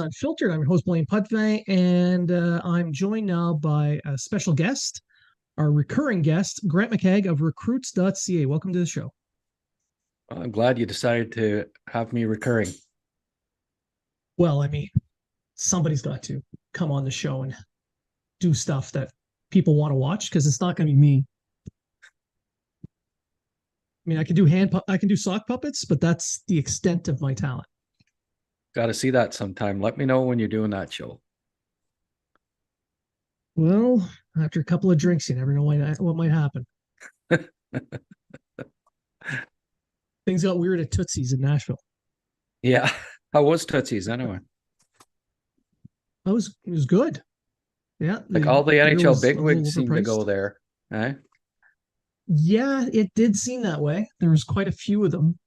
Unfiltered. I'm your host, Blaine Pudvey, and I'm joined now by a special guest, our recurring guest, Grant McCagg of recruits.ca. Welcome to the show. I'm glad you decided to have me recurring. Well, I mean, somebody's got to come on the show and do stuff that people want to watch because it's not going to be me. I mean, I can do sock puppets, but that's the extent of my talent. Got to see that sometime. Let me know when you're doing that show. Well, after a couple of drinks, you never know what might happen. Things got weird at Tootsie's in Nashville. Yeah. How was Tootsie's anyway? It was good. Yeah, Like the all the beer NHL was a little bigwigs seem to go overpriced. there. Eh? Yeah, it did seem that way. There was quite a few of them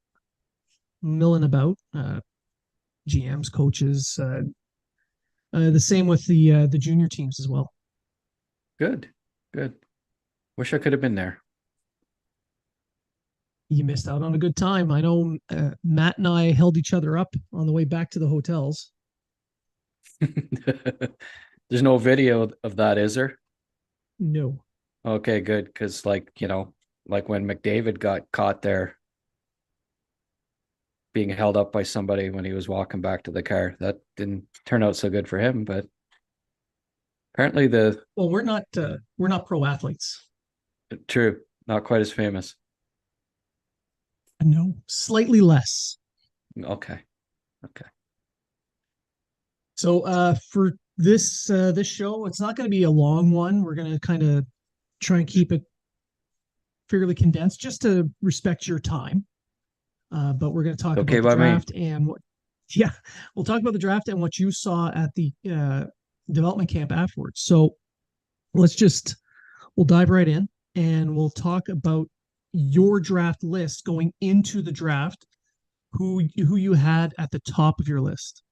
milling about. GMs, coaches. The same with the junior teams as well. Good. Good. Wish I could have been there. You missed out on a good time. I know Matt and I held each other up on the way back to the hotels. There's no video of that, is there? No. Okay, good. Because like when McDavid got caught there being held up by somebody when he was walking back to the car, that didn't turn out so good for him. But apparently Well, we're not pro athletes. true, not quite as famous. No, slightly less. Okay. Okay. So for this show, it's not going to be a long one. We're going to kind of try and keep it fairly condensed, just to respect your time. But we're going to talk Okay about the by me. draft and what. Yeah, we'll talk about the draft and what you saw at the development camp afterwards. So we'll dive right in and we'll talk about your draft list going into the draft. Who you had at the top of your list?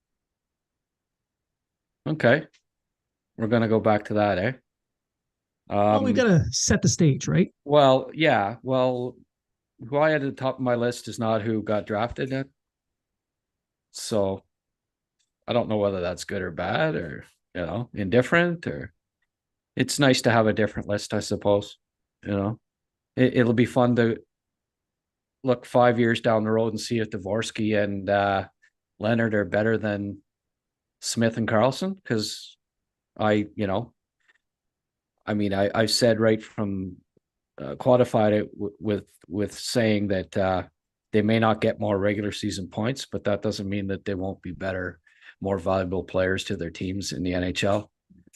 Okay. We're gonna go back to that, eh? Well, we got Um, to set the stage, right? well, yeah. Well, who I had at the top of my list is not who got drafted yet. So I don't know whether that's good or bad or, indifferent or it's nice to have a different list, I suppose. You know, it'll be fun to look 5 years down the road and see if Dvorsky and Leonard are better than Smith and Carlson. Because I, you know, I mean, I said right from quantified it with saying that they may not get more regular season points, but that doesn't mean that they won't be better, more valuable players to their teams in the NHL.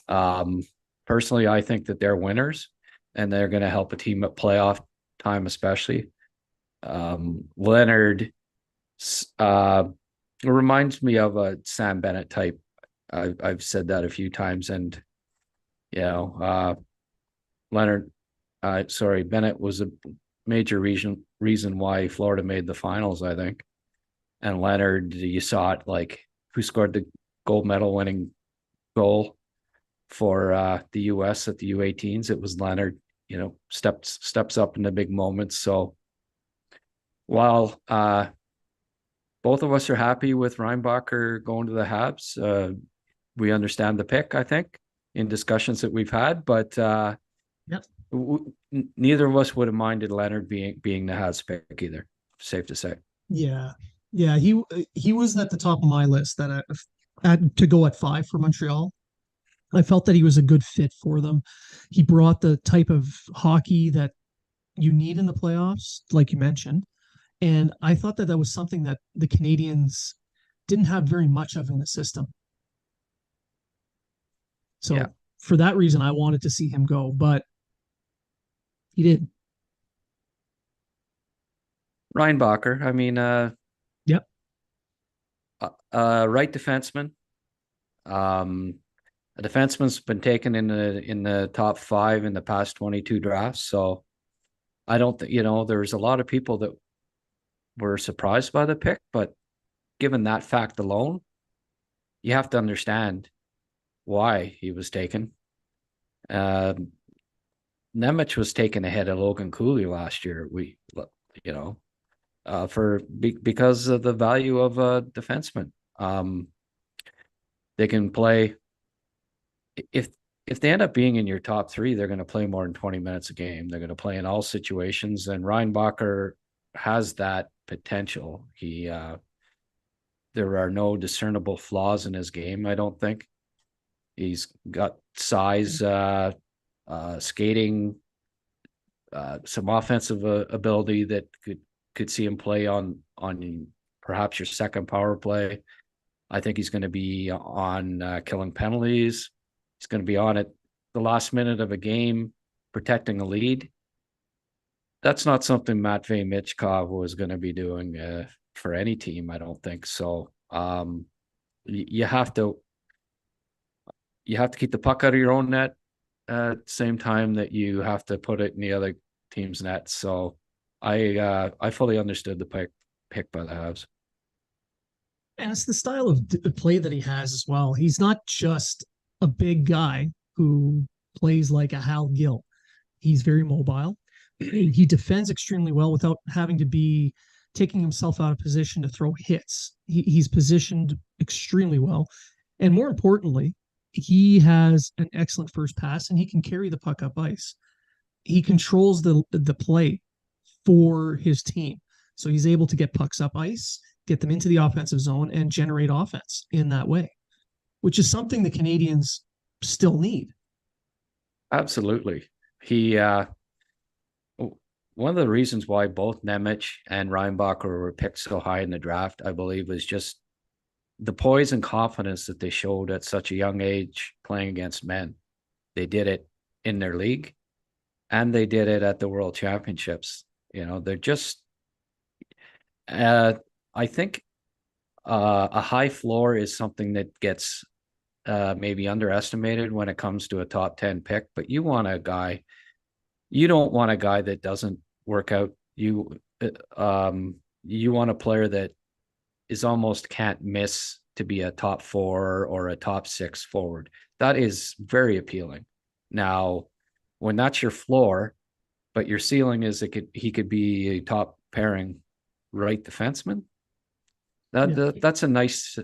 Um, Personally, I think that they're winners and they're going to help a team at playoff time, especially. Leonard uh, reminds me of a Sam Bennett type. I've said that a few times, and you know, Leonard, sorry, Bennett was a major reason why Florida made the finals, I think. And Leonard, you saw it, like who scored the gold medal winning goal for the US at the U18s. It was Leonard, steps up in the big moments. So while both of us are happy with Reinbacher going to the Habs, we understand the pick, I think, in discussions that we've had, but Yep. neither of us would have minded Leonard being the Habs pick either. Safe to say. Yeah, yeah. He was at the top of my list that to go at 5 for Montreal. I felt that he was a good fit for them. He brought the type of hockey that you need in the playoffs, like you mentioned. And I thought that that was something that the Canadiens didn't have very much of in the system. Yeah, So for that reason, I wanted to see him go, but he did. Reinbacher. I mean, Yep. right defenseman. Um, a defenseman's been taken in the top 5 in the past 22 drafts. So I don't think there's a lot of people that were surprised by the pick, but given that fact alone, you have to understand why he was taken. Um, Nemec was taken ahead of Logan Cooley last year. You know, because of the value of a defenseman. Um, They can play if they end up being in your top three, they're going to play more than 20 minutes a game. They're going to play in all situations, and Reinbacher has that potential. There are no discernible flaws in his game, I don't think. He's got size, skating, some offensive ability that could see him play on perhaps your second power play. I think he's going to be on killing penalties. He's going to be on at the last minute of a game, protecting a lead. That's not something Matvei Michkov was going to be doing for any team, I don't think. So you have to keep the puck out of your own net at the same time that you have to put it in the other team's net. So I fully understood the pick by the Habs. And it's the style of play that he has as well. He's not just a big guy who plays like a Hal Gill. He's very mobile. He defends extremely well without having to be taking himself out of position to throw hits. He's positioned extremely well. And more importantly, he has an excellent first pass and he can carry the puck up ice. He controls the play for his team. So he's able to get pucks up ice, get them into the offensive zone, and generate offense in that way, which is something the Canadiens still need. Absolutely. One of the reasons why both Nemec and Reinbacher were picked so high in the draft, I believe, was just the poise and confidence that they showed at such a young age playing against men. They did it in their league and they did it at the World Championships. They're just, I think a high floor is something that gets maybe underestimated when it comes to a top 10 pick, but you don't want a guy that doesn't work out. You want a player that is almost can't miss to be a top 4 or a top 6 forward. That is very appealing. Now, when that's your floor, but your ceiling is he could be a top pairing right defenseman. That's a nice,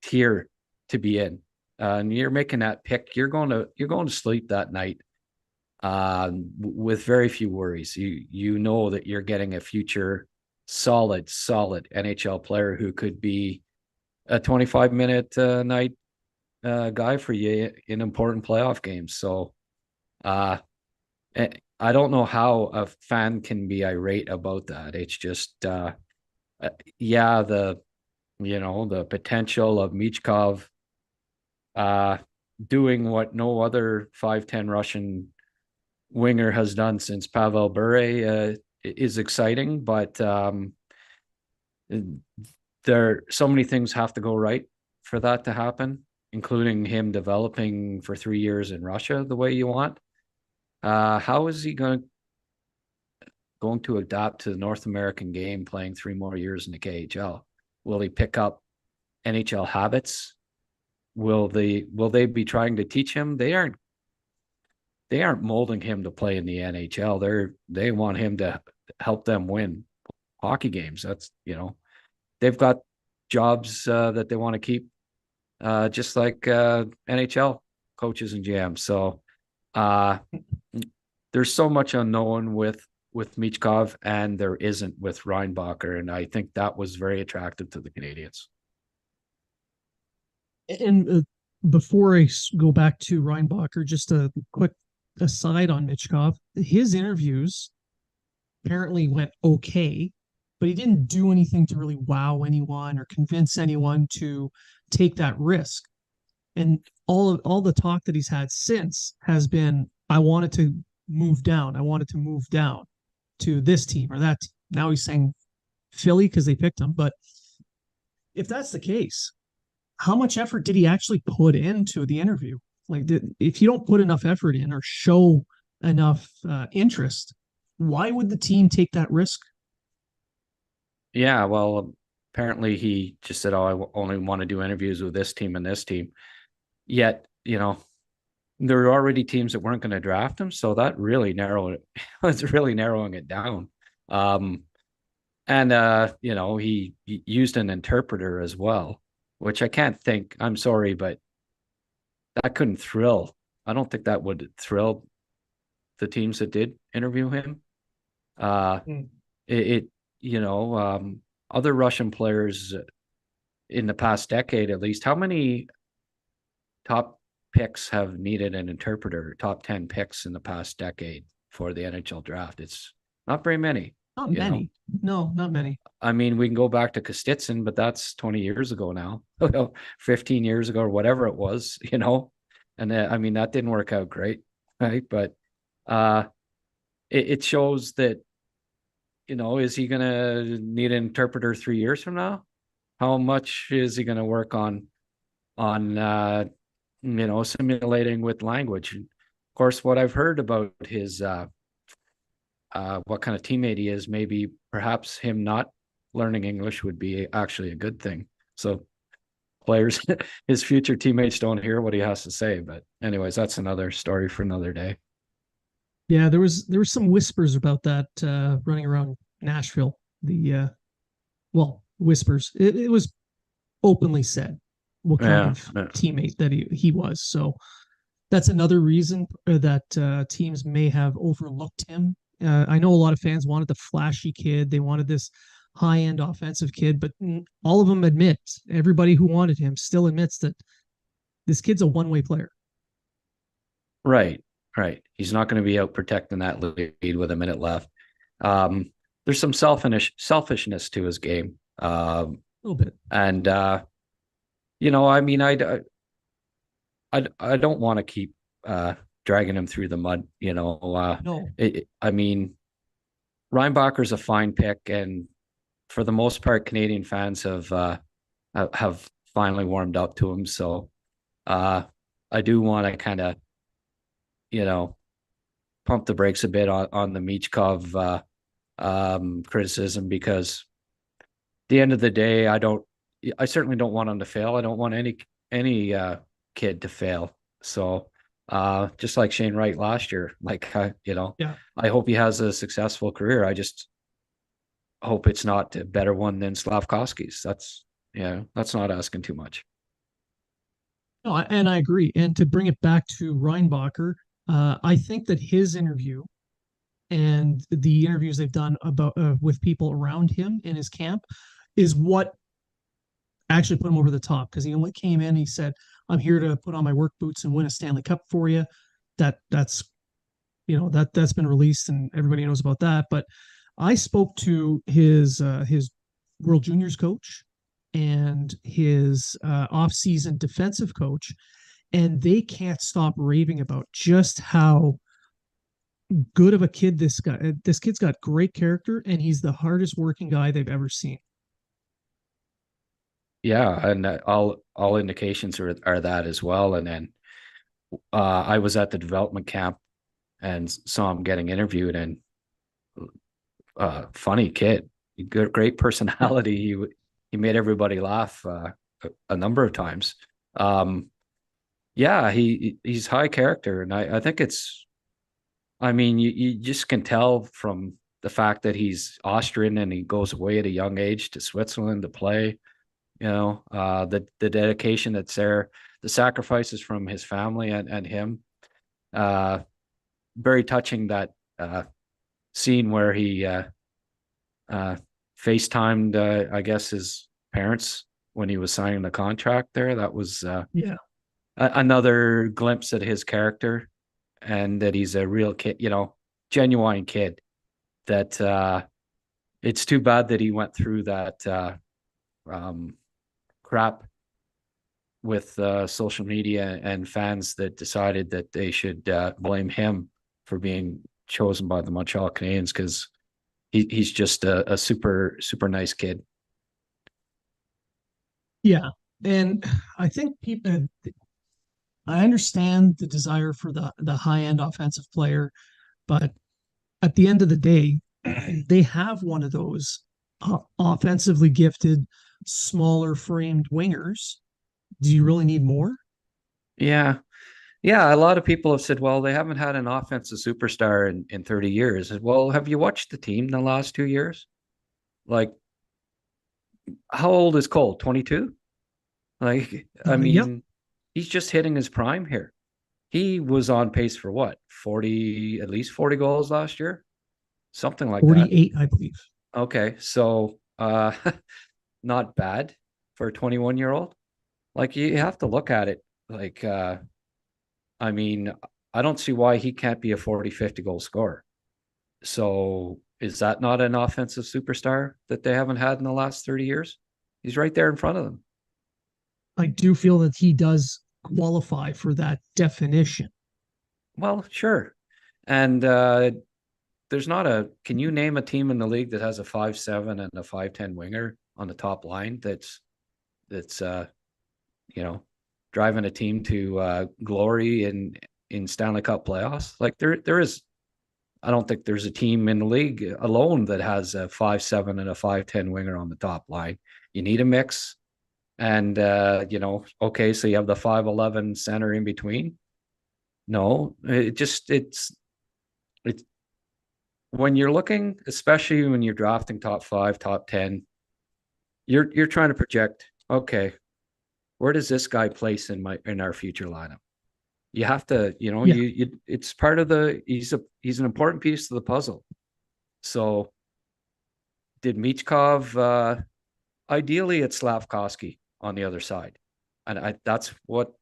tier to be in. And you're making that pick. You're going to sleep that night with very few worries. You know that you're getting a future solid NHL player who could be a 25-minute night guy for you in important playoff games. So I don't know how a fan can be irate about that. It's just the potential of Michkov doing what no other 5'10" Russian winger has done since Pavel Bure is exciting, but there so many things have to go right for that to happen, including him developing for 3 years in Russia the way you want. How is he going to adapt to the North American game playing 3 more years in the KHL? Will he pick up NHL habits? Will they be trying to teach him? They aren't molding him to play in the NHL. They want him to help them win hockey games. That's, they've got jobs that they want to keep, just like NHL coaches and GMs. So there's so much unknown with Michkov, and there isn't with Reinbacher, and I think that was very attractive to the Canadiens. And before I go back to Reinbacher, just a quick aside on Michkov. His interviews apparently went okay, but he didn't do anything to really wow anyone or convince anyone to take that risk. And all the talk that he's had since has been, I wanted to move down. I wanted to move down to this team or that team. Now he's saying Philly because they picked him. But if that's the case, how much effort did he actually put into the interview? Like, if you don't put enough effort in or show enough interest, why would the team take that risk? Yeah, well, apparently he just said, I only want to do interviews with this team and this team. Yet, there were already teams that weren't going to draft him. So that really it's really narrowing it down. And he used an interpreter as well. which I can't think. I'm sorry, but that couldn't thrill. I don't think that would thrill the teams that did interview him. Uh, Mm. it other Russian players in the past decade, at least, how many top picks have needed an interpreter? Top 10 picks in the past decade for the NHL draft. It's not very many. Not You know, many. No, not many. I mean, we can go back to Kostitsin, but that's 20 years ago now, 15 years ago or whatever it was, and I mean, that didn't work out great, right? But uh, it shows that, is he going to need an interpreter 3 years from now? How much is he going to work on simulating with language? And of course, what I've heard about his what kind of teammate he is, maybe perhaps him not learning English would be actually a good thing. So players, his future teammates don't hear what he has to say. But anyways, that's another story for another day. Yeah, there was some whispers about that running around Nashville. Whispers. It was openly said what kind Yeah, of yeah. teammate that he was. So that's another reason that teams may have overlooked him. I know a lot of fans wanted the flashy kid. They wanted this high end offensive kid, but all of them admit, everybody who wanted him still admits that this kid's a one way player. Right, right. He's not going to be out protecting that lead with a minute left. There's some selfishness to his game. A little bit. And I mean, I don't want to keep dragging him through the mud. No. I mean, Reinbacher's a fine pick, and for the most part, Canadian fans have finally warmed up to him. So I do want to kind of pump the brakes a bit on the Michkov criticism, because at the end of the day, I certainly don't want him to fail. I don't want any kid to fail. So just like Shane Wright last year, Yeah. I hope he has a successful career. I just hope it's not a better one than Slavkovsky's. That's not asking too much. No, and I agree. And to bring it back to Reinbacher, I think that his interview and the interviews they've done about with people around him in his camp is what actually put him over the top, because he only came in. He said, "I'm here to put on my work boots and win a Stanley Cup for you." That's that's been released and everybody knows about that. But I spoke to his World Juniors coach and his off-season defensive coach, and they can't stop raving about just how good of a kid this kid's got. Great character, and he's the hardest working guy they've ever seen. Yeah, and all indications are that as well. And then I was at the development camp and saw him getting interviewed, and funny kid, good, great personality. He made everybody laugh a number of times. Yeah, he's high character, and I think I mean, you just can tell from the fact that he's Austrian and he goes away at a young age to Switzerland to play. The dedication that's there, the sacrifices from his family and him. Very touching, that scene where he FaceTimed, I guess, his parents when he was signing the contract there. That was Yeah. another glimpse at his character, and that he's a real kid, genuine kid. That it's too bad that he went through that crap with social media and fans that decided that they should blame him for being chosen by the Montreal Canadiens, because he's just a super nice kid. Yeah. And I think people, I understand the desire for the high end offensive player, but at the end of the day, they have one of those offensively gifted, smaller framed wingers. Do you really need more? Yeah. Yeah, a lot of people have said, well, they haven't had an offensive superstar in 30 years. Well, have you watched the team the last 2 years? Like, how old is Cole? 22? Like, I Yep, mean, he's just hitting his prime here. He was on pace for what, 40, at least 40 goals last year, something like that. 48, I believe. Okay, so not bad for a 21-year-old. Like, you have to look at it like, I mean, I don't see why he can't be a 40, 50 goal scorer. So is that not an offensive superstar that they haven't had in the last 30 years? He's right there in front of them. I do feel that he does qualify for that definition. Well, sure. And there's not a, can you name a team in the league that has a 5'7" and a 5'10" winger on the top line that's you know, driving a team to glory in Stanley Cup playoffs? Like, there is, I don't think there's a team in the league alone that has a 5'7" and a 5'10" winger on the top line. You need a mix. And okay, so you have the 5'11" center in between. No, it's when you're looking, especially when you're drafting top 5, top 10, you're trying to project, okay, where does this guy place in our future lineup? You have to, Yeah, it's part of the, he's an important piece of the puzzle. So did Michkov, ideally it's Slavkovsky on the other side. And that's what,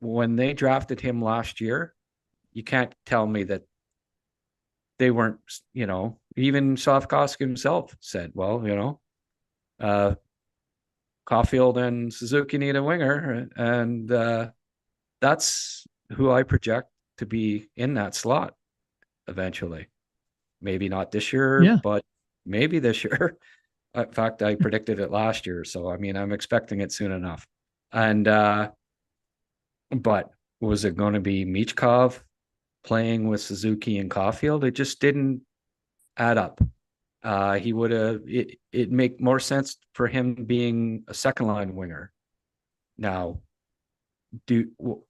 when they drafted him last year, you can't tell me that they weren't, even Slavkovsky himself said, well, uh, Caulfield and Suzuki need a winger. And that's who I project to be in that slot eventually. Maybe not this year, yeah. but maybe this year. In fact, I predicted it last year. So, I mean, I'm expecting it soon enough. And, but was it going to be Michkov playing with Suzuki and Caulfield? It just didn't add up. He would have, it make more sense for him being a second line winger. Now,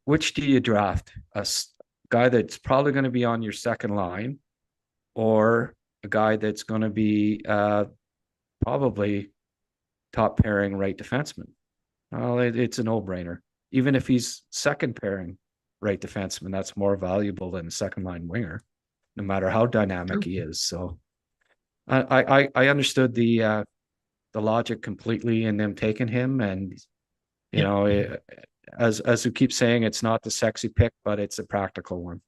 which do you draft? A guy that's probably going to be on your second line, or a guy that's going to be probably top pairing right defenseman? Well, it's a no-brainer. Even if he's second pairing right defenseman, that's more valuable than a second line winger, no matter how dynamic Sure. he is. So I understood the logic completely in them taking him, and you Yeah. know, as we keep saying, it's not the sexy pick, but it's a practical one.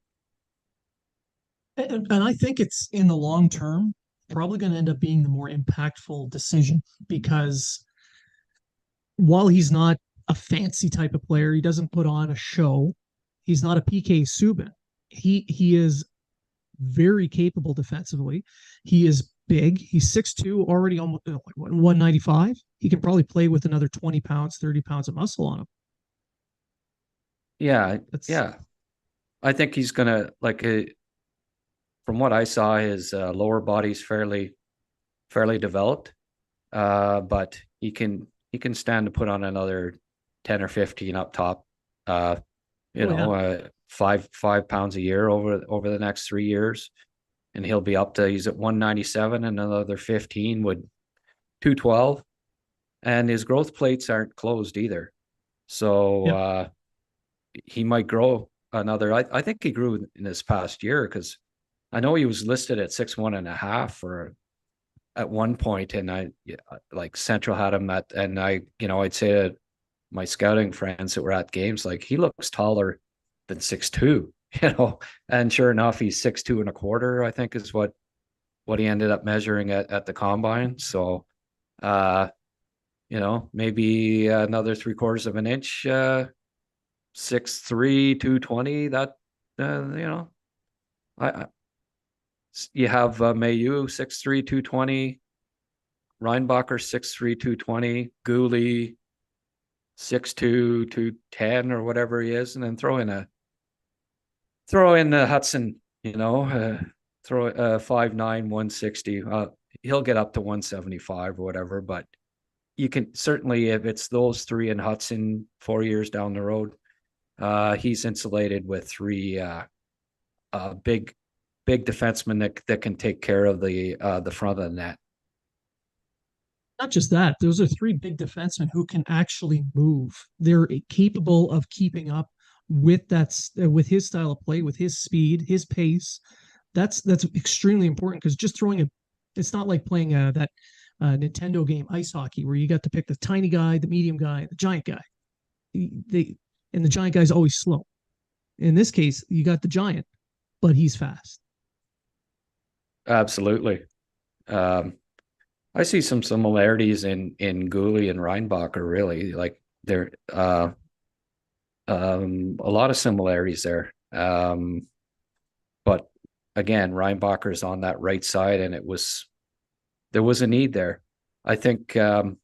And I think it's in the long term probably going to end up being the more impactful decision because while he's not a fancy type of player, he doesn't put on a show. He's not a PK Subban. He is very capable defensively. He is big. He's 6'2", already almost 195. He can probably play with another 20 pounds, 30 pounds of muscle on him. Yeah, That's yeah. I think he's gonna like. From what I saw, his lower body's fairly developed, but he can stand to put on another 10 or 15 up top. Uh, oh yeah. 5 pounds a year over the next 3 years, and he's at 197, and another 15 would 212, and his growth plates aren't closed either. So Yeah. he might grow another. I think he grew in this past year because I know he was listed at 6'1.5" for at one point, and I like Central had him at, and I'd say to my scouting friends that were at games, like, he looks taller than 6'2", and sure enough, he's 6'2" and a quarter, I think is what he ended up measuring at the combine. So, maybe another 3/4 of an inch, 6'3", 220. That, I you have Mayu 6'3", 220, Reinbacher 6'3", 220, Gooley 6'2", 210, or whatever he is, and then throw in Hutson, throw 5'9", 160. He'll get up to 175 or whatever, but you can certainly, if it's those three and Hutson 4 years down the road, he's insulated with three big defensemen that can take care of the front of the net. Not just that, those are three big defensemen who can actually move. They're capable of keeping up with with his style of play, with his speed, his pace. That's extremely important because just throwing it's not like playing that Nintendo game ice hockey where you got to pick the tiny guy, the medium guy, the giant guy. They and the giant guy's always slow. In this case, you got the giant, but he's fast. Absolutely. Um, I see some similarities in Gooley and Reinbacher, really. Like they're a lot of similarities there. But again, Reinbacher's on that right side, and there was a need there. I think Barron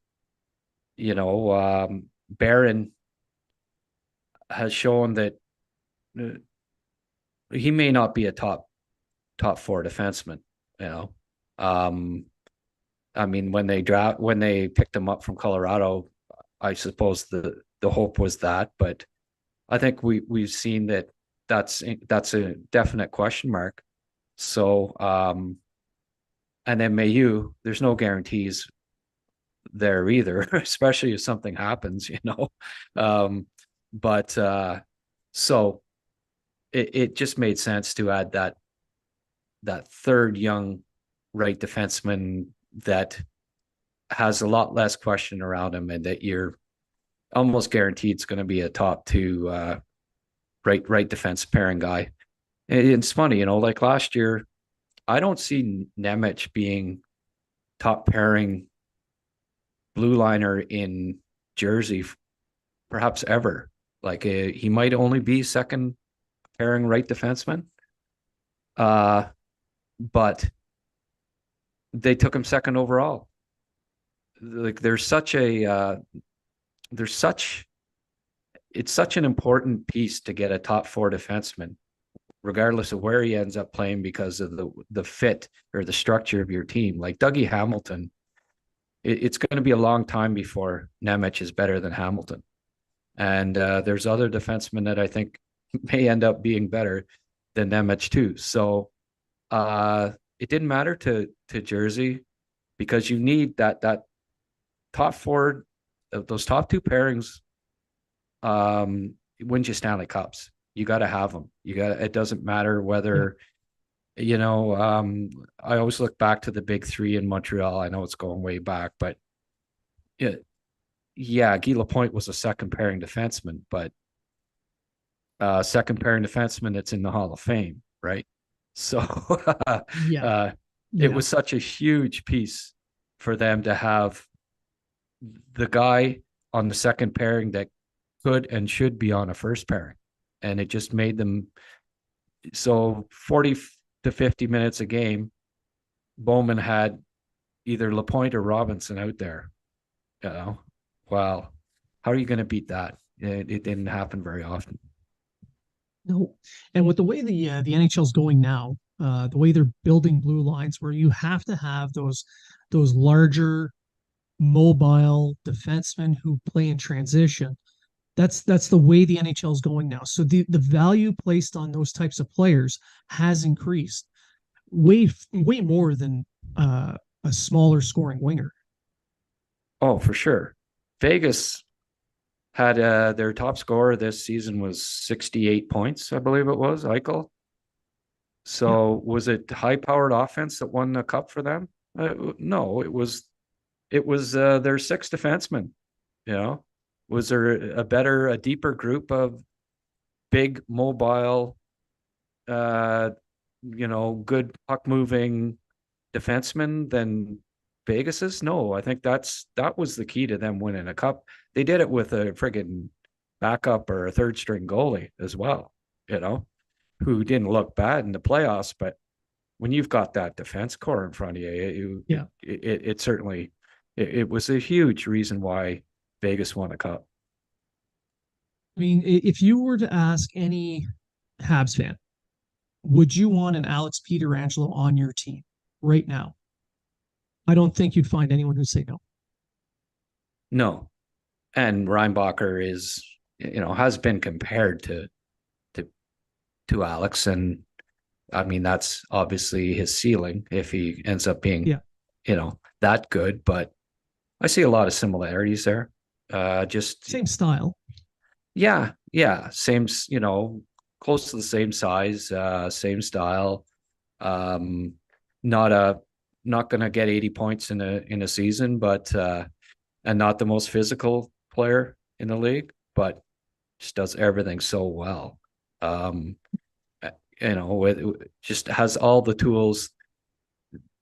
has shown that uh, he may not be a top four defenseman. You know, um, I mean, when they picked him up from Colorado, I suppose the hope was that, but I think we've seen that that's a definite question mark. So, and then Mayu, there's no guarantees there either, especially if something happens, you know. Um, but so it just made sense to add that third young right defenseman that has a lot less question around him, and that you're almost guaranteed it's going to be a top two right defense pairing guy. And it's funny, you know, like last year, I don't see Nemec being top pairing blue liner in Jersey, perhaps ever. Like he might only be second pairing right defenseman. Uh, but they took him second overall. Like there's such it's such an important piece to get a top four defenseman, regardless of where he ends up playing, because of the fit or the structure of your team. Like Dougie Hamilton, it's going to be a long time before Nemec is better than Hamilton. And there's other defensemen that I think may end up being better than Nemec too. So it didn't matter to Jersey, because you need that top four, those top two pairings wins you Stanley Cups. You got to have them. It doesn't matter whether, I always look back to the big three in Montreal. I know it's going way back, but Guy Lapointe was a second pairing defenseman, but second pairing defenseman that's in the Hall of Fame, right? So Yeah. it Yeah. was such a huge piece for them to have the guy on the second pairing that could and should be on a first pairing. And it just made them so 40 to 50 minutes a game. Bowman had either Lapointe or Robinson out there. You know, wow. How are you going to beat that? It didn't happen very often. No. And with the way the NHL is going now, the way they're building blue lines, where you have to have those larger, mobile defensemen who play in transition. That's the way the NHL is going now. So the value placed on those types of players has increased way more than a smaller scoring winger. Oh, for sure. Vegas had their top scorer this season was 68 points, I believe it was, Eichel. Yeah. So was it high-powered offense that won the cup for them? No, it was their six defensemen. You know, was there a deeper group of big, mobile, uh, good puck moving defensemen than Vegas's? No, I think that was the key to them winning a cup. They did it with a friggin' backup or a third string goalie as well, you know, who didn't look bad in the playoffs, but when you've got that defense core in front of you, Yeah. it certainly it was a huge reason why Vegas won a cup. I mean, if you were to ask any Habs fan, would you want an Alex Pietrangelo on your team right now? I don't think you'd find anyone who'd say no. No, and Reinbacher is has been compared to to Alex, and I mean that's obviously his ceiling if he ends up being Yeah. that good, but I see a lot of similarities there. Just Same style. yeah, same, close to the same size, same style. Um, not a not gonna get 80 points in a season, but and not the most physical player in the league, but just does everything so well. Um, it just has all the tools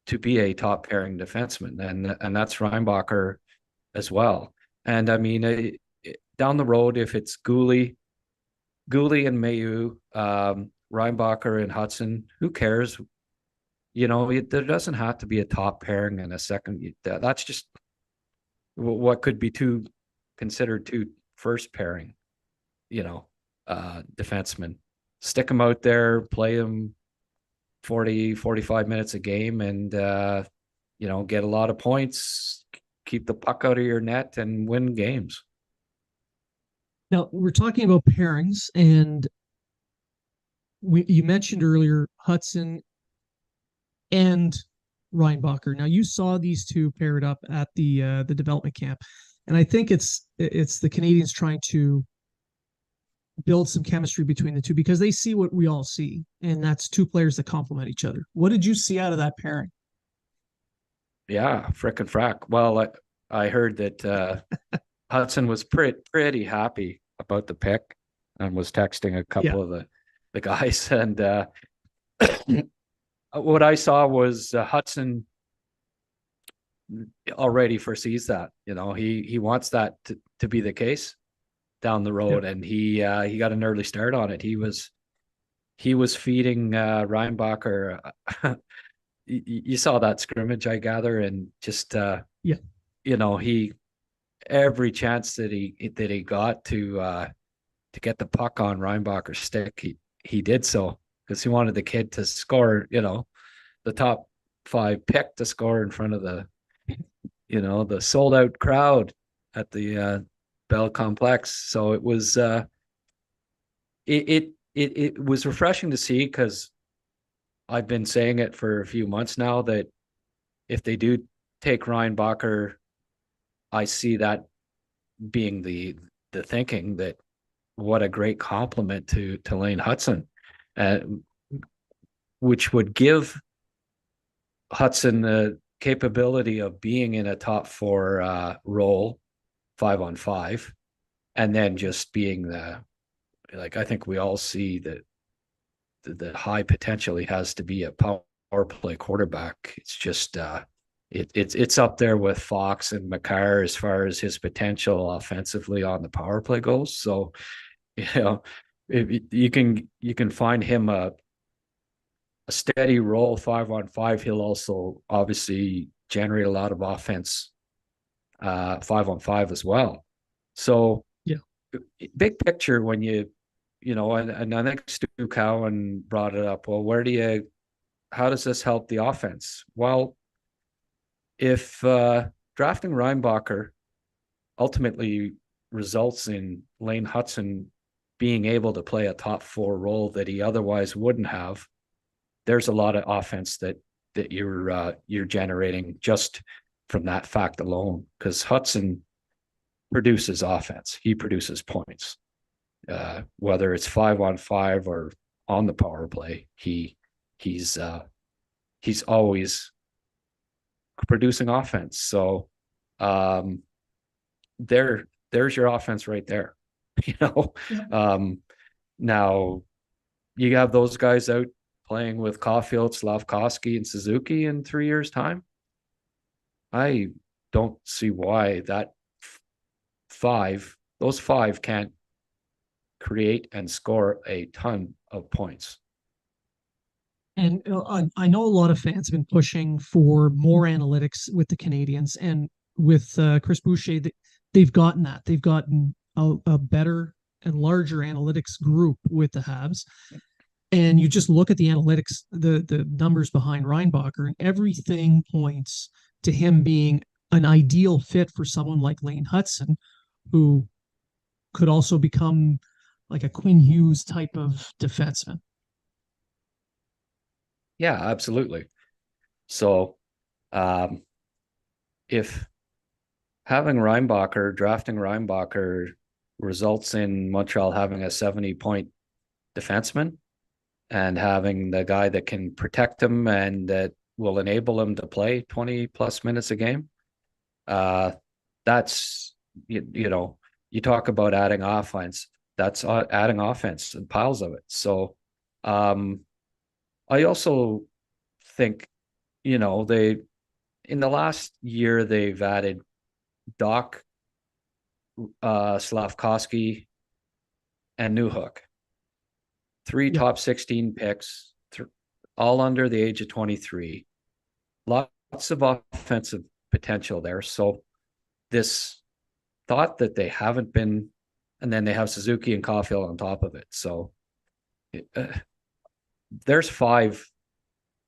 to be a top pairing defenseman, and that's Reinbacher as well. And I mean, down the road, if it's Gouli and Mayu, Reinbacher and Hutson, who cares? There doesn't have to be a top pairing and a second. That's just what could be considered two first pairing, defensemen. Stick them out there, play them 40, 45 minutes a game, and get a lot of points, keep the puck out of your net, and win games. Now we're talking about pairings, and you mentioned earlier Hutson and Reinbacher. Now you saw these two paired up at the development camp, and I think it's the Canadiens trying to build some chemistry between the two because they see what we all see, and that's two players that complement each other. What did you see out of that pairing? Yeah, frickin' frack. Well, I heard that Hudson was pretty happy about the pick and was texting a couple of the guys. And what I saw was Hudson already foresees that. He wants that to be the case down the road, and he got an early start on it. He was feeding Reinbacher. You saw that scrimmage, I gather, and just he every chance that he got to get the puck on Reinbacher's stick, he did so because he wanted the kid to score. The top 5 pick to score in front of the sold out crowd at the Bell Complex. So it was it was refreshing to see because I've been saying it for a few months now that if they do take Reinbacher, I see that being the thinking that what a great compliment to Lane Hutson, which would give Hutson the capability of being in a top 4 role 5-on-5, and then just being I think we all see that the high potential he has to be a power play quarterback. It's just it's up there with Fox and McCarr as far as his potential offensively on the power play goes. So, if you can find him a steady role 5-on-5, he'll also obviously generate a lot of offense 5-on-5 as well. So big picture when and I think Stu Cowan brought it up. Well, how does this help the offense? Well, if drafting Reinbacher ultimately results in Lane Hutson being able to play a top 4 role that he otherwise wouldn't have, there's a lot of offense that you're generating just from that fact alone, because Hutson produces offense. He produces points. Whether it's 5-on-5 or on the power play, he's always producing offense. So there's your offense right there. Now you have those guys out playing with Caulfield, Slafkovsky, and Suzuki in 3 years' time. I don't see why those five can't create and score a ton of points. And I know a lot of fans have been pushing for more analytics with the Canadiens, and with Chris Boucher, they've gotten that. They've gotten a better and larger analytics group with the Habs. And you just look at the analytics, the numbers behind Reinbacher, and everything points to him being an ideal fit for someone like Lane Hutson, who could also become like a Quinn Hughes type of defenseman. Yeah, absolutely. So if drafting Reinbacher results in Montreal having a 70-point defenseman and having the guy that can protect him and that will enable him to play 20 plus minutes a game. That's, you talk about adding offense, that's adding offense and piles of it. So I also think, they, in the last year, they've added Doc, Slavkovsky, and Newhook. Three Yeah. top 16 picks, all under the age of 23. Lots of offensive potential there. So this thought that they haven't been, and then they have Suzuki and Caulfield on top of it. So there's 5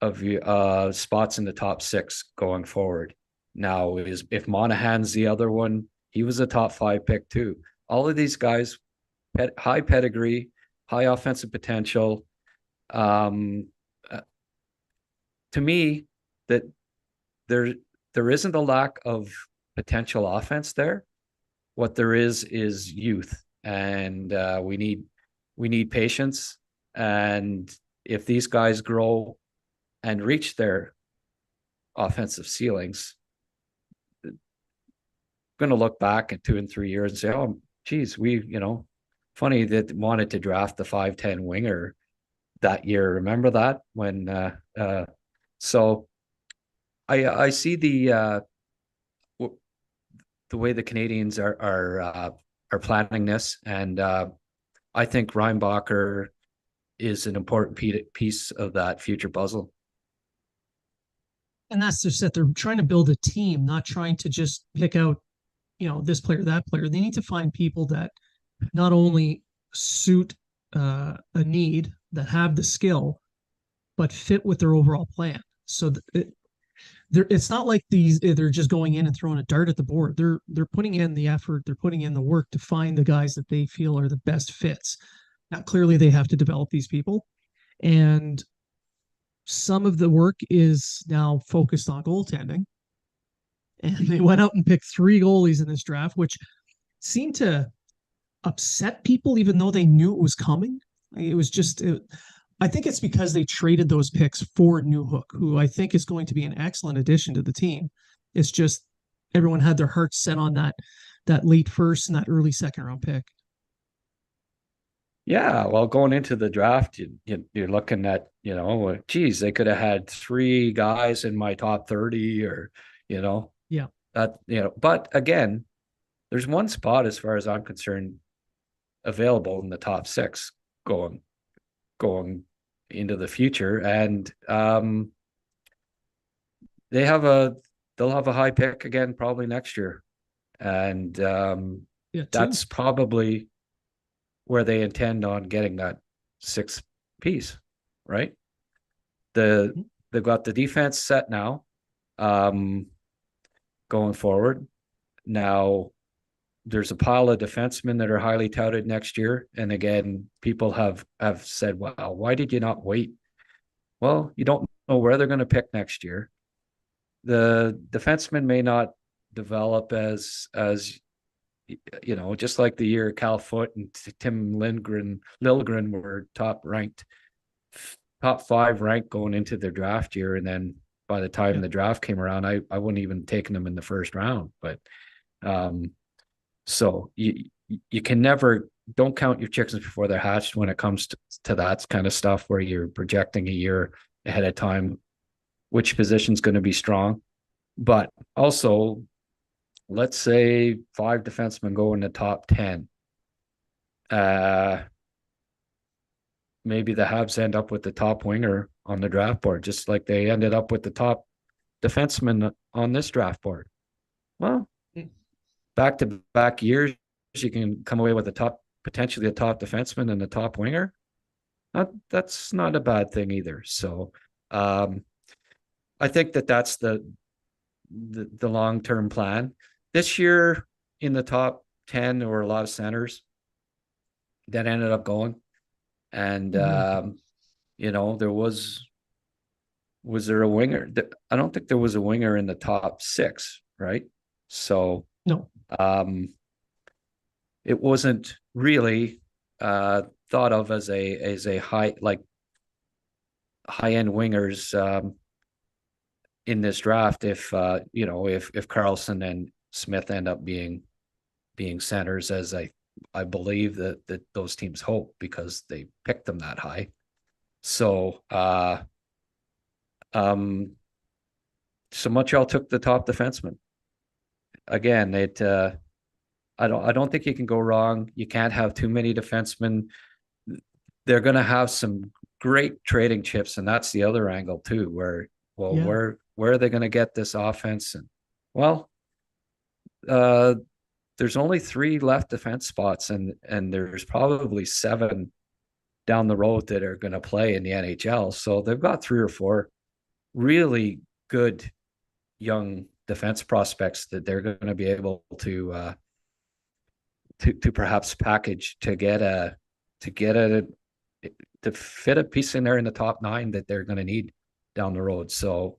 of spots in the top 6 going forward. Now, if Monahan's the other one, he was a top 5 pick too. All of these guys, high pedigree, high offensive potential. To me, that there isn't a lack of potential offense there. What there is youth, and we need patience. And if these guys grow and reach their offensive ceilings, going to look back at 2 and 3 years and say, "Oh, geez, funny that wanted to draft the 5'10" winger that year. Remember that when?" So I see the way the Canadiens are planning this, and I think Reinbacher is an important piece of that future puzzle. And that's just that they're trying to build a team, not trying to just pick out, this player, that player. They need to find people that not only suit a need, that have the skill, but fit with their overall plan. So it's not like they're just going in and throwing a dart at the board. They're putting in the effort, they're putting in the work to find the guys that they feel are the best fits. Now, clearly, they have to develop these people, and some of the work is now focused on goaltending. And they went out and picked 3 goalies in this draft, which seemed to upset people, even though they knew it was coming. It was just, I think it's because they traded those picks for Newhook, who I think is going to be an excellent addition to the team. It's just everyone had their hearts set on that late first and that early second round pick. Yeah, well, going into the draft, you're looking at, geez, they could have had 3 guys in my top 30, or, Yeah. But again, there's one spot, as far as I'm concerned, available in the top 6 going into the future, and they'll have a high pick again probably next year, and that's probably where they intend on getting that 6th piece, right? They've got the defense set now, going forward. Now, there's a pile of defensemen that are highly touted next year, and again, people have said, "Well, why did you not wait?" Well, you don't know where they're going to pick next year. The defensemen may not develop as just like the year Cal Foote and Tim Liljegren were top 5 ranked going into their draft year, and then by the time the draft came around, I wouldn't even taken them in the first round. But so you can never, don't count your chickens before they're hatched when it comes to that kind of stuff, where you're projecting a year ahead of time which position's going to be strong. But also, let's say 5 defensemen go in the top 10. Maybe the Habs end up with the top winger on the draft board, just like they ended up with the top defenseman on this draft board. Well, back-to-back years, you can come away with potentially a top defenseman and a top winger. That's not a bad thing either. So I think that's the long-term plan. This year in the top 10, there were a lot of centers that ended up going. And, there was there a winger? I don't think there was a winger in the top 6, right? So No. Um, it wasn't really thought of as a high end wingers in this draft if if Carlson and Smith end up being centers, as I believe that those teams hope, because they picked them that high. So so Montreal took the top defenseman. Again, I don't think you can go wrong. You can't have too many defensemen. They're going to have some great trading chips, and that's the other angle too. Yeah. Where are they going to get this offense? And well, uh, there's only 3 left defense spots, and there's probably 7 down the road that are going to play in the NHL. So they've got 3 or 4 really good young defense prospects that they're going to be able to perhaps package to fit a piece in there in the top 9 that they're going to need down the road. So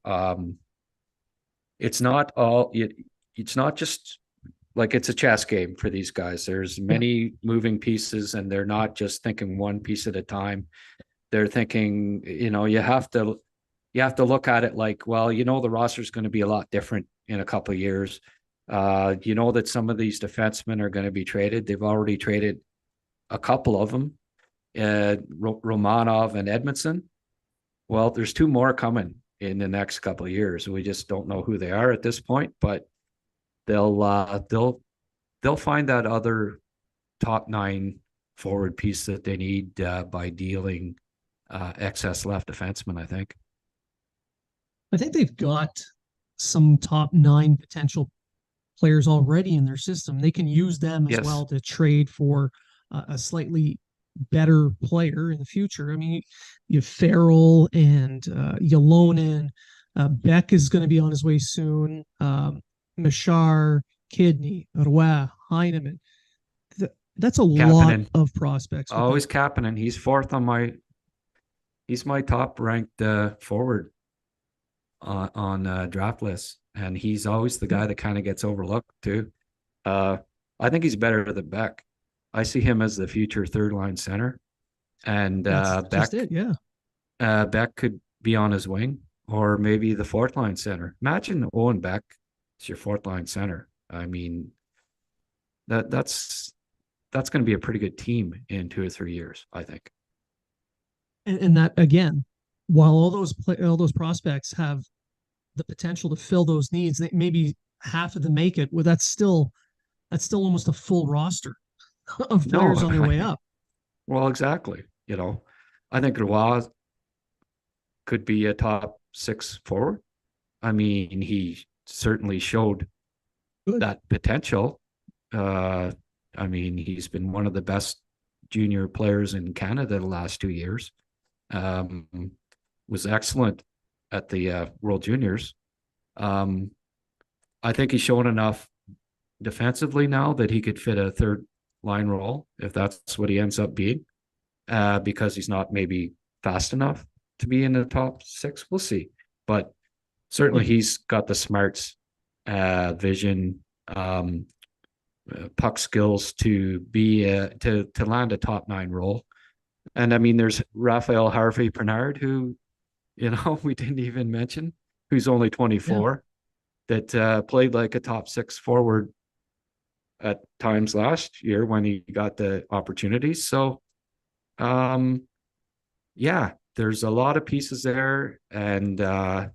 it's not just like it's a chess game for these guys. There's Yeah. many moving pieces, and they're not just thinking one piece at a time. They're thinking, you have to look at it like, well, the roster is going to be a lot different in a couple of years. That some of these defensemen are going to be traded. They've already traded a couple of them, Romanov and Edmondson. Well, there's 2 more coming in the next couple of years. We just don't know who they are at this point, but they'll find that other top 9 forward piece that they need by dealing excess left defenseman, I think. I think they've got some top 9 potential players already in their system. They can use them as Yes. well to trade for a slightly better player in the future. I mean, you have Farrell and Ylonen. Beck is going to be on his way soon. Machar, Kidney, Roy, Heineman. That's a lot Kapanen. of prospects with Always that. Kapanen. He's my top ranked forward on draft lists, and he's always the guy that kind of gets overlooked too. I think he's better than Beck. I see him as the future 3rd-line center, and That's just it. Yeah. Beck could be on his wing, or maybe the 4th-line center. Imagine Owen Beck is your 4th-line center. I mean, that's going to be a pretty good team in 2 or 3 years, I think. And that again, while all those prospects have the potential to fill those needs, maybe half of them make it. Well, that's still almost a full roster of No, players on their way up. well, exactly. I think Roy could be a top 6 forward. I mean, he certainly showed Good. that potential. I mean, he's been one of the best junior players in Canada the last 2 years. Was excellent at the World Juniors. I think he's shown enough defensively now that he could fit a 3rd-line role if that's what he ends up being, because he's not maybe fast enough to be in the top 6. We'll see. But certainly he's got the smarts, vision, puck skills to be to land a top 9 role. And I mean, there's Raphael Harvey-Pinard, who we didn't even mention, who's only 24, that played like a top 6 forward at times last year when he got the opportunities. So yeah, there's a lot of pieces there, and they're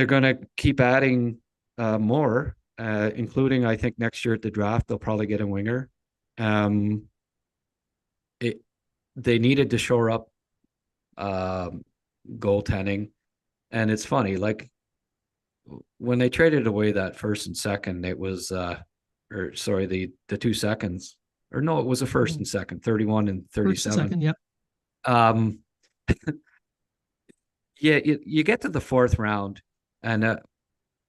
going to keep adding more, including, I think, next year at the draft they'll probably get a winger. They needed to shore up goaltending, and it's funny, like when they traded away that 1st and 2nd, it was or sorry, the 2 seconds, or no, it was a 1st and 2nd, 31 and 37. 1st and 2nd, yep. Yeah, you get to the 4th round, and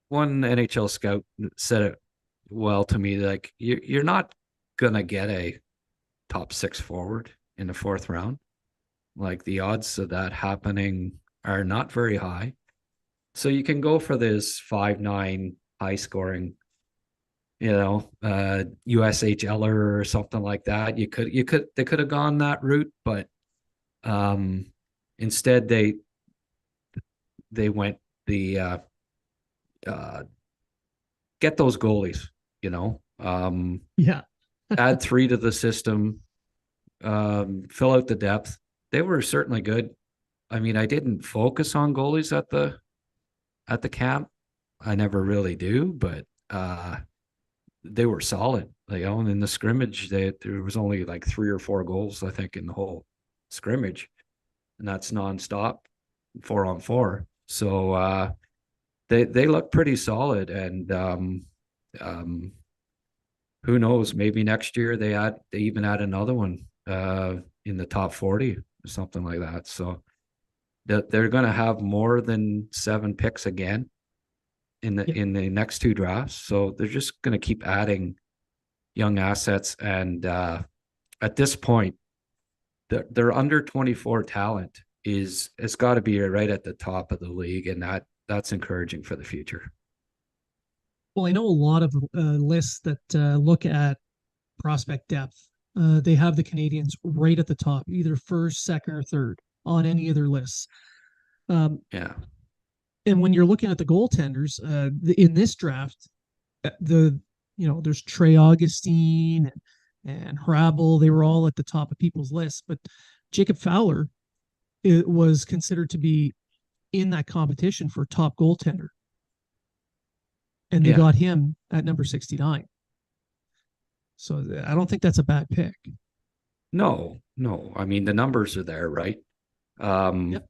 one NHL scout said it well to me, like you're not gonna get a top 6 forward in the 4th round. Like, the odds of that happening are not very high. So you can go for this 5'9" high scoring USHLer or something like that. They could have gone that route, but um, instead they went the uh, get those goalies, Yeah. add three to the system, fill out the depth. They were certainly good. I mean, I didn't focus on goalies at the camp. I never really do, but they were solid. And in the scrimmage, there was only like 3 or 4 goals, I think, in the whole scrimmage, and that's nonstop, 4-on-4. So they look pretty solid, and um, who knows? Maybe next year they even add another one in the top 40 or something like that. So they're going to have more than 7 picks again Yeah. in the next 2 drafts. So they're just going to keep adding young assets, and at this point, their under 24 talent it's got to be right at the top of the league, and that's encouraging for the future. Well, I know a lot of lists that look at prospect depth. They have the Canadiens right at the top, either first, second, or third on any of their lists. Um, Yeah, and when you're looking at the goaltenders in this draft, there's Trey Augustine and Hrabel. They were all at the top of people's lists, but Jacob Fowler was considered to be in that competition for top goaltender, and they yeah. got him at number 69. So I don't think that's a bad pick. No, no. I mean, the numbers are there, right? Um, Yep.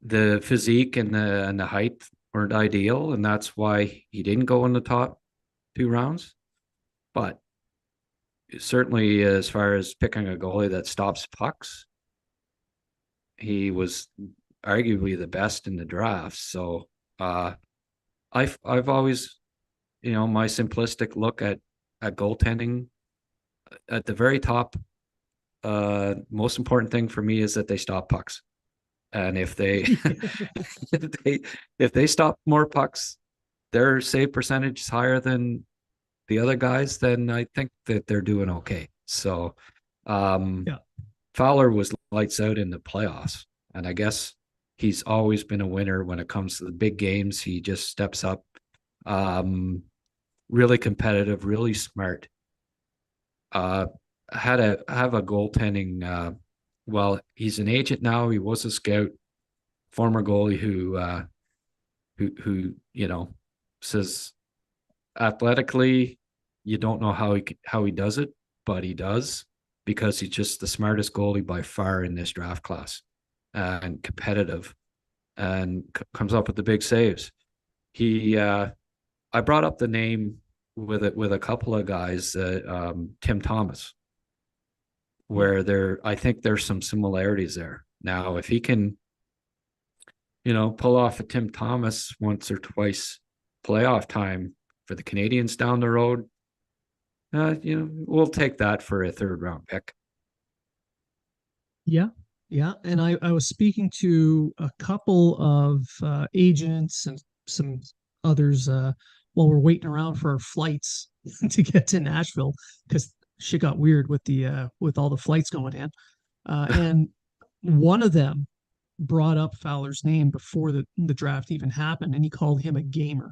the physique and the height weren't ideal, and that's why he didn't go in the top 2 rounds. But certainly, as far as picking a goalie that stops pucks, he was arguably the best in the draft. So I've always, my simplistic look at goaltending at the very top. Most important thing for me is that they stop pucks. And if they if they stop more pucks, their save percentage is higher than the other guys, then I think that they're doing okay. So um, Yeah. Fowler was lights out in the playoffs, and I guess he's always been a winner when it comes to the big games. He just steps up, really competitive, really smart. Uh, have a goaltending. Well, he's an agent now. He was a scout, former goalie who says athletically, you don't know how he does it, but he does because he's just the smartest goalie by far in this draft class, and competitive, and comes up with the big saves. He I brought up the name with a couple of guys, Tim Thomas, Yeah. where I think there's some similarities there. Now, if he can, pull off a Tim Thomas once or twice playoff time for the Canadiens down the road, we'll take that for a 3rd round pick. Yeah. Yeah. And I was speaking to a couple of agents and some others while we're waiting around for our flights to get to Nashville because shit got weird with all the flights going in. And one of them brought up Fowler's name before the draft even happened, and he called him a gamer.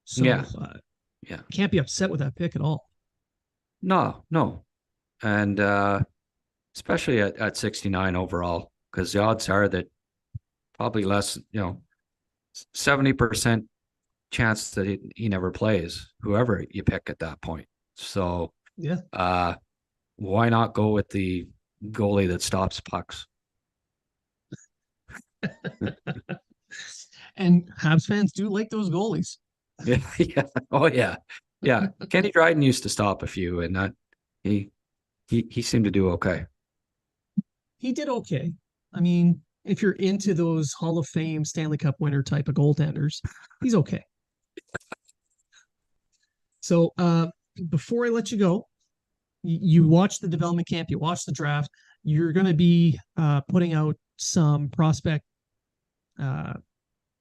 So Yeah, yeah. can't be upset with that pick at all. No, no. And especially at 69 overall, because the odds are that probably less, 70% chance that he never plays, whoever you pick at that point. So Yeah. why not go with the goalie that stops pucks? And Habs fans do like those goalies. Yeah, yeah. Oh yeah. Yeah. Kenny Dryden used to stop a few, and that he he seemed to do okay. He did okay. I mean, if you're into those Hall of Fame Stanley Cup winner type of goaltenders, he's okay. So before I let you go, you watch the development camp, you watch the draft. You're going to be putting out some prospect uh,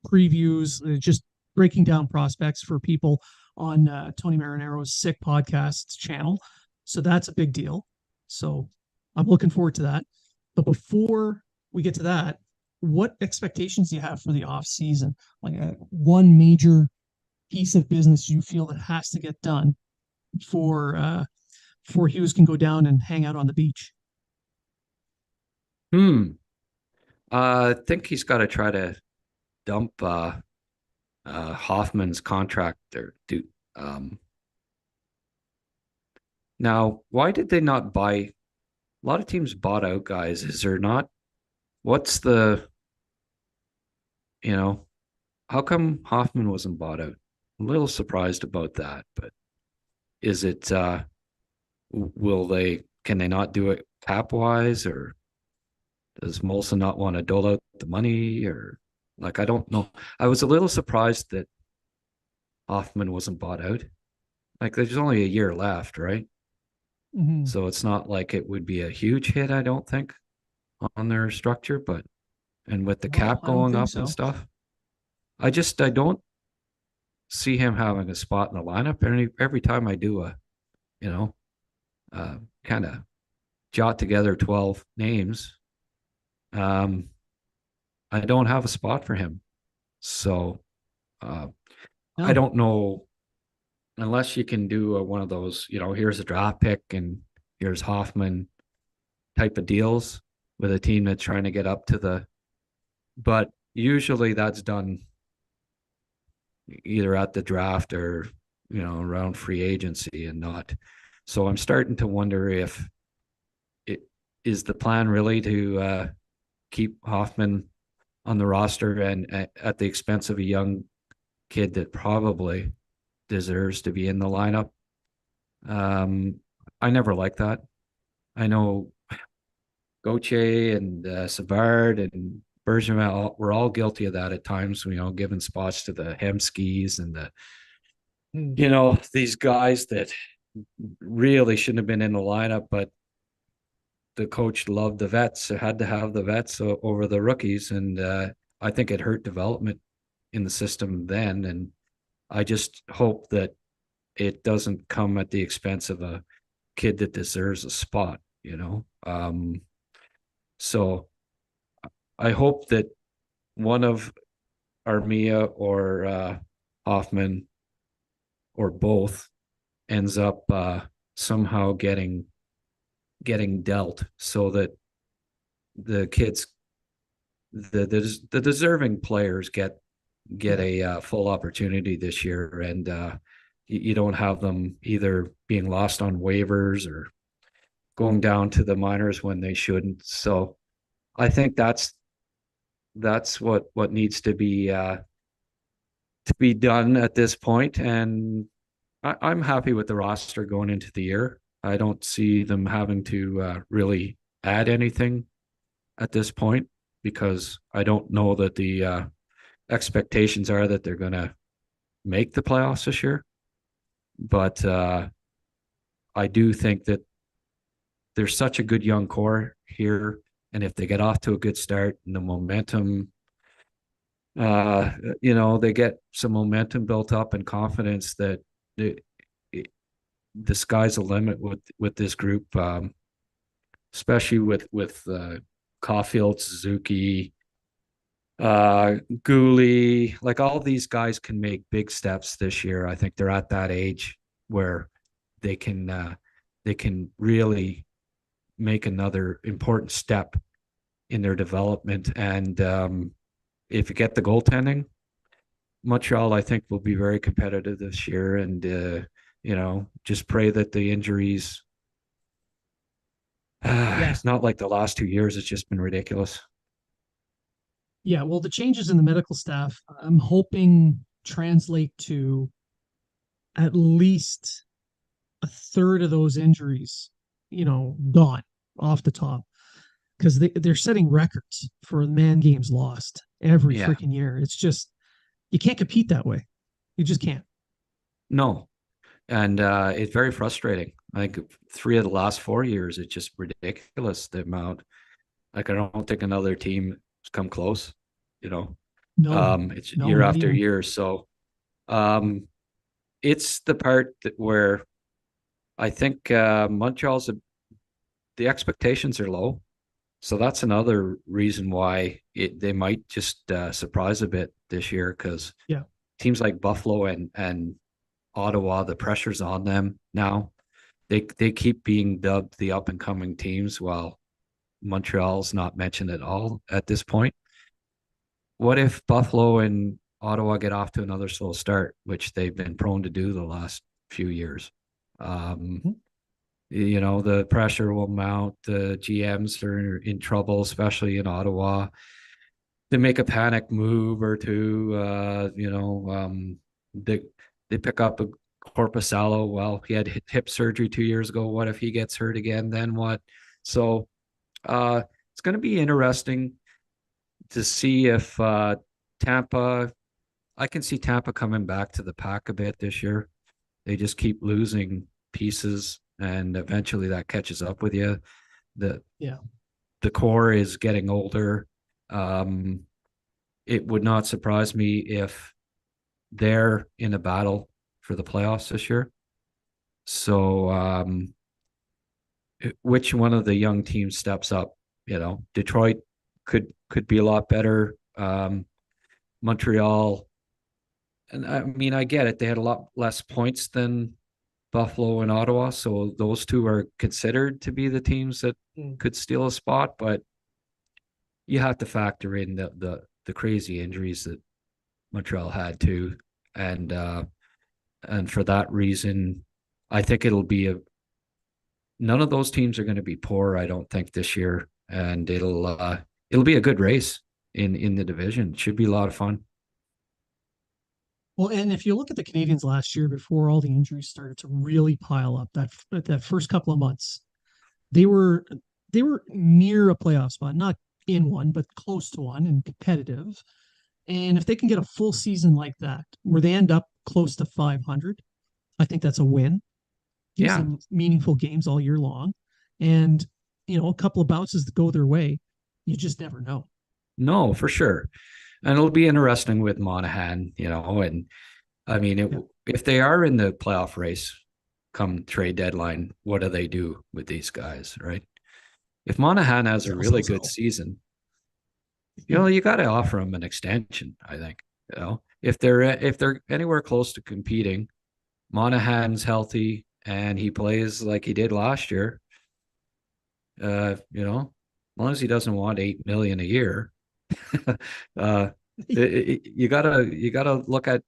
previews, just breaking down prospects for people. on Tony Marinaro's Sick Podcast channel. So that's a big deal. So I'm looking forward to that. But before we get to that, what expectations do you have for the off season? Like one major piece of business you feel that has to get done before Hughes can go down and hang out on the beach? Hmm. I think he's got to try to dump Hoffman's contract there. Um, Now, why did they not buy? A lot of teams bought out guys. Is there not? What's the, you know, how come Hoffman wasn't bought out? I'm a little surprised about that, but is it, can they not do it cap wise, or does Molson not want to dole out the money, or like, I don't know. I was a little surprised that Hoffman wasn't bought out. Like, there's only a year left, right? Mm-hmm. So it's not like it would be a huge hit, I don't think, on their structure, but and with the No, cap I don't going think up and so. stuff, I don't see him having a spot in the lineup. And every time I do you know, kind of jot together 12 names, um, I don't have a spot for him. So uh, I No. don't know unless you can do one of those, here's a draft pick and here's Hoffman type of deals with a team that's trying to get up to but usually that's done either at the draft or, around free agency and not. So I'm starting to wonder if it is the plan really to keep Hoffman on the roster and at the expense of a young kid that probably deserves to be in the lineup. Um, I never liked that. I know Gauthier and Savard and Bergevin were all guilty of that at times, giving spots to the Hemskis and Mm. these guys that really shouldn't have been in the lineup, but the coach loved the vets, so had to have the vets over the rookies. And I think it hurt development in the system then. And I just hope that it doesn't come at the expense of a kid that deserves a spot. So I hope that one of Armia or Hoffman or both ends up somehow getting dealt so that the kids, the deserving players get Yeah. a full opportunity this year, and you don't have them either being lost on waivers or going down to the minors when they shouldn't. So I think that's what needs to be done at this point. And I'm happy with the roster going into the year. I don't see them having to really add anything at this point because I don't know that the expectations are that they're going to make the playoffs this year. But I do think that there's such a good young core here. And if they get off to a good start and the momentum, they get some momentum built up and confidence that the, the sky's the limit with this group, especially with Caulfield, Suzuki, Gooley, like all these guys can make big steps this year. I think they're at that age where they can really make another important step in their development. And if you get the goaltending, Montreal, I think, will be very competitive this year. And just pray that the injuries. Yeah. It's not like the last 2 years. It's just been ridiculous. Yeah. Well, the changes in the medical staff, I'm hoping translate to at least a third of those injuries, gone off the top because they're setting records for man games lost every Yeah. freaking year. It's just, you can't compete that way. You just can't. No. And it's very frustrating. Like 3 of the last 4 years, it's just ridiculous the amount. Like I don't think another team has come close. You know, No, it's no, year not after even. year. So um, it's the part where I think Montreal's the expectations are low. So that's another reason why they might just surprise a bit this year, because Yeah. teams like Buffalo and Ottawa, the pressure's on them now. They keep being dubbed the up and coming teams, while Montreal's not mentioned at all at this point. What if Buffalo and Ottawa get off to another slow start, which they've been prone to do the last few years? Um, the pressure will mount. The GMs are in trouble, especially in Ottawa. They make a panic move or two. They pick up a Corpusalo. Well, he had hip surgery 2 years ago. What if he gets hurt again? Then what? So it's going to be interesting to see if Tampa. I can see Tampa coming back to the pack a bit this year. They just keep losing pieces, and eventually that catches up with you. The Yeah. the core is getting older. It would not surprise me if they're in a battle for the playoffs this year. So, which one of the young teams steps up? Detroit could be a lot better. Montreal, and I mean, I get it. They had a lot less points than Buffalo and Ottawa, so those two are considered to be the teams that could steal a spot. But you have to factor in the crazy injuries that Montreal had too, and for that reason, I think it'll be none of those teams are going to be poor. I don't think this year, and it'll be a good race in the division. It should be a lot of fun. Well, and if you look at the Canadiens last year, before all the injuries started to really pile up, that first couple of months, they were near a playoff spot, not in one, but close to one and competitive. And if they can get a full season like that, where they end up close to 500, I think that's a win. Gives Yeah, them meaningful games all year long, and a couple of bounces that go their way, you just never know. no, for sure. And it'll be interesting with Monahan, and I mean, Yeah, if they are in the playoff race come trade deadline, what do they do with these guys, right? If Monahan has a really good so. season, Yeah, you got to offer him an extension. I think, if they're anywhere close to competing, Monahan's healthy and he plays like he did last year. As long as he doesn't want 8 million a year, uh, you gotta look at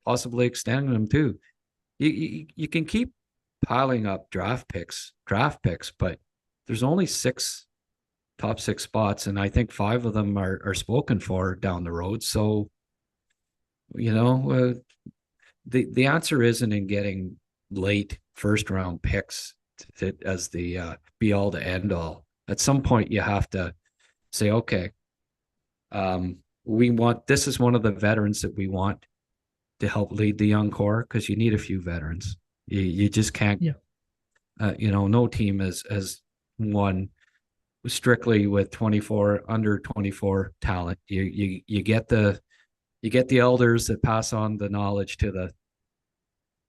possibly extending him too. You can keep piling up draft picks, but there's only top six spots, and I think five of them are spoken for down the road. So, the answer isn't in getting late first round picks as the be all to end all. At some point, you have to say, okay, we want this is one of the veterans that we want to help lead the young core, because you need a few veterans. You just can't. yeah, No team has won strictly with 24 under 24 talent. You get the elders that pass on the knowledge to the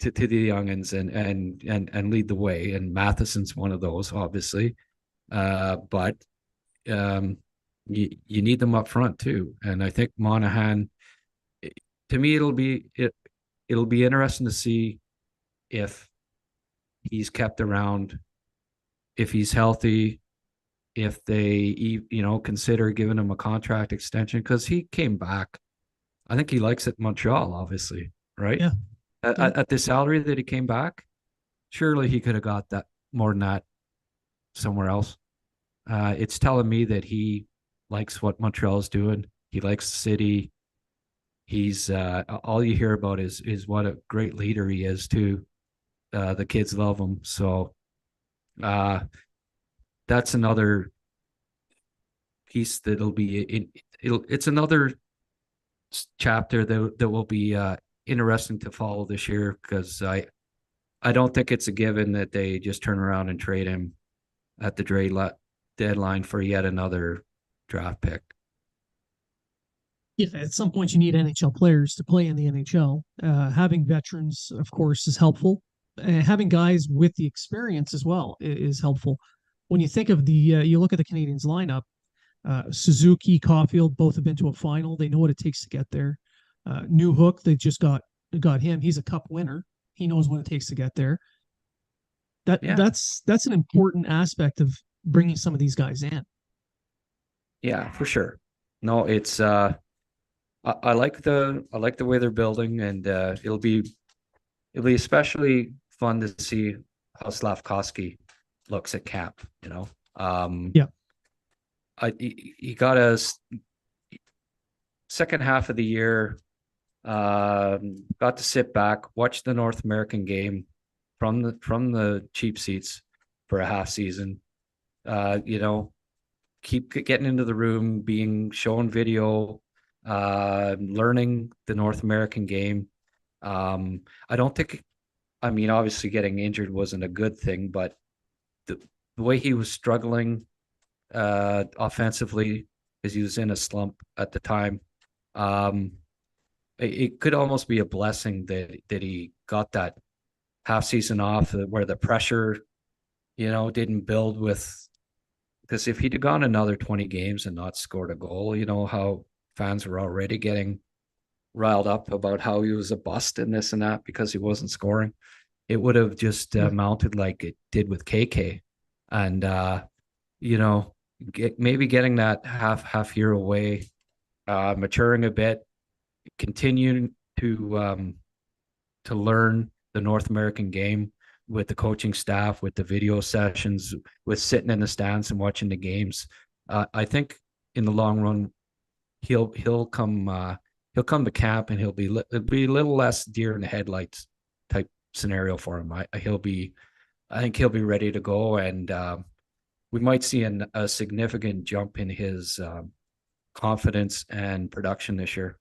youngins and lead the way. And Matheson's one of those, obviously. But you need them up front too. And I think Monahan, to me, it'll be interesting to see if he's kept around, if he's healthy, if they consider giving him a contract extension, because he came back. I think he likes it in Montreal, obviously, right? yeah, yeah. At the salary that he came back, surely he could have got that more than that somewhere else. It's telling me that he likes what Montreal is doing. He likes the city. He's all you hear about is what a great leader he is too. The kids love him. So that's another piece that'll be it's another chapter that will be interesting to follow this year, because I don't think it's a given that they just turn around and trade him at the deadline for yet another draft pick. Yeah, at some point you need NHL players to play in the NHL. Having veterans, of course, is helpful. Having guys with the experience as well is helpful. When you think of you look at the Canadiens lineup. Suzuki, Caulfield, both have been to a final. They know what it takes to get there. Newhook, they just got him. He's a cup winner. He knows what it takes to get there. Yeah, That's an important aspect of bringing some of these guys in. yeah, for sure. No, it's I like the way they're building, and it'll be especially fun to see how Slavkovsky looks at camp. Yeah, He got a second half of the year. Got to sit back, watch the North American game from the cheap seats for a half season. You know, keep getting into the room, being shown video, learning the North American game. I don't think, I mean, obviously getting injured wasn't a good thing, but the way he was struggling offensively because he was in a slump at the time. Um, it could almost be a blessing that he got that half season off where the pressure, didn't build with because if he'd have gone another 20 games and not scored a goal, you know how fans were already getting riled up about how he was a bust and this and that because he wasn't scoring. It would have just right. mounted like it did with KK, and you know, maybe getting that half year away, maturing a bit, continuing to learn the North American game with the coaching staff, with the video sessions, with sitting in the stands and watching the games. I think in the long run, he'll come to camp and it'll be a little less deer in the headlights type scenario for him. I think he'll be ready to go, and we might see a significant jump in his confidence and production this year.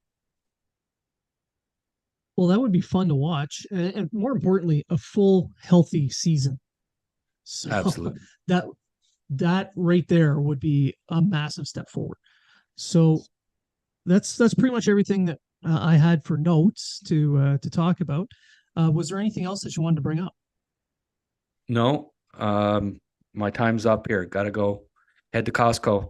Well, that would be fun to watch, and more importantly, a full healthy season. So Absolutely. that that right there would be a massive step forward. So that's pretty much everything that I had for notes to talk about. Was there anything else that you wanted to bring up? No, my time's up here. Got to go head to Costco.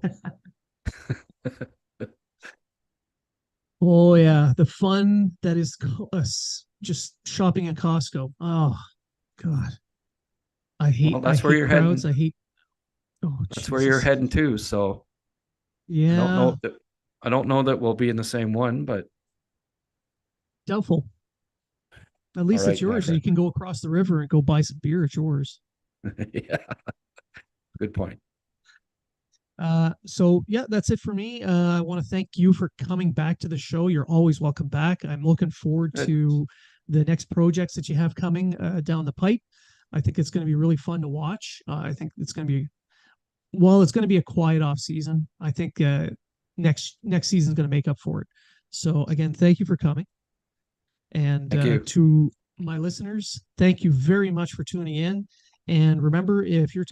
Oh yeah, the fun that is just shopping at Costco. Oh God, Well, I that's where hate you're crowds. heading. I hate. Oh That's where you're Jesus. heading to. So I don't Yeah, know that I don't know that we'll be in the same one, but doubtful. At all least it's right, my yours. You friend. can go across the river and go buy some beer. It's yours. Yeah, good point. So yeah, that's it for me. I want to thank you for coming back to the show. You're always welcome back. I'm looking forward Good. to the next projects that you have coming down the pipe. I think it's going to be really fun to watch. I think it's going to be it's going to be a quiet off season. I think next season is going to make up for it. So again, thank you for coming, and Thank you. to my listeners, thank you very much for tuning in. And remember, if you're